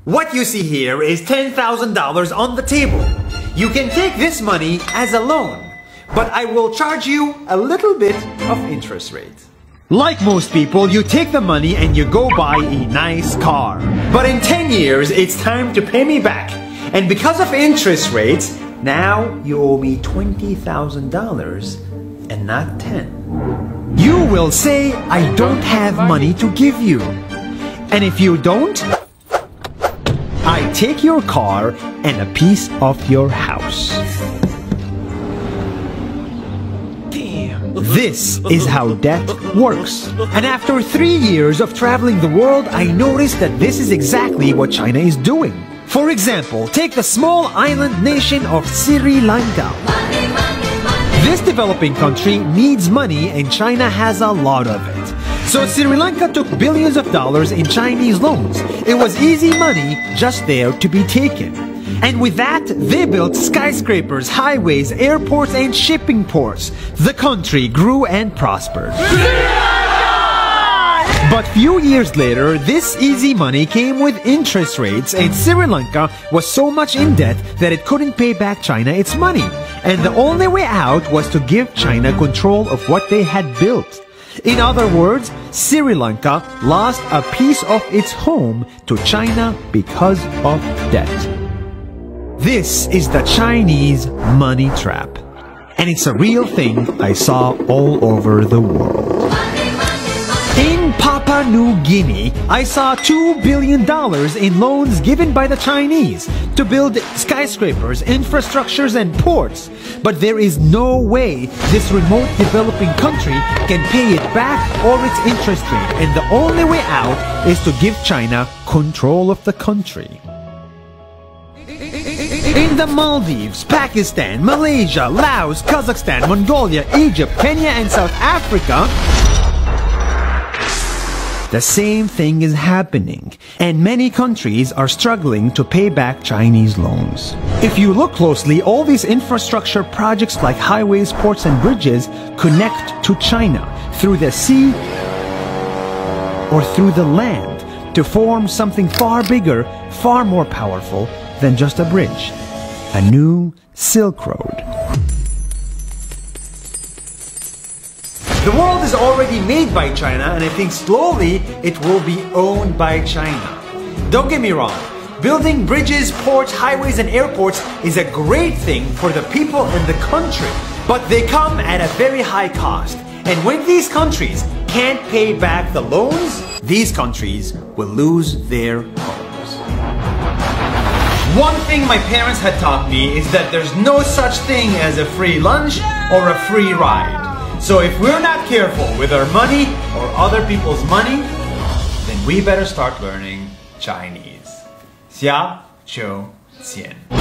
What you see here is $10,000 on the table. You can take this money as a loan, but I will charge you a little bit of interest rate. Like most people, you take the money and you go buy a nice car. But in 10 years, it's time to pay me back. And because of interest rates, now you owe me $20,000 and not 10. You will say, I don't have money to give you. And if you don't, I take your car and a piece of your house. This is how debt works. And after 3 years of traveling the world, I noticed that this is exactly what China is doing. For example, take the small island nation of Sri Lanka. This developing country needs money and China has a lot of it. So Sri Lanka took billions of dollars in Chinese loans. It was easy money just there to be taken. And with that, they built skyscrapers, highways, airports, and shipping ports. The country grew and prospered. But few years later, this easy money came with interest rates, and Sri Lanka was so much in debt that it couldn't pay back China its money. And the only way out was to give China control of what they had built. In other words, Sri Lanka lost a piece of its home to China because of debt. This is the Chinese money trap. And it's a real thing I saw all over the world. In Papua New Guinea, I saw $2 billion in loans given by the Chinese to build skyscrapers, infrastructures, and ports. But there is no way this remote developing country can pay it back or its interest rate, and the only way out is to give China control of the country. In the Maldives, Pakistan, Malaysia, Laos, Kazakhstan, Mongolia, Egypt, Kenya, and South Africa, the same thing is happening, and many countries are struggling to pay back Chinese loans. If you look closely, all these infrastructure projects like highways, ports, and bridges connect to China through the sea or through the land to form something far bigger, far more powerful than just a bridge. A new Silk Road. The world is already made by China, and I think slowly it will be owned by China. Don't get me wrong, building bridges, ports, highways, and airports is a great thing for the people and the country, but they come at a very high cost. And when these countries can't pay back the loans, these countries will lose their homes. One thing my parents had taught me is that there's no such thing as a free lunch or a free ride. So if we're not careful with our money or other people's money, then we better start learning Chinese. 下周见。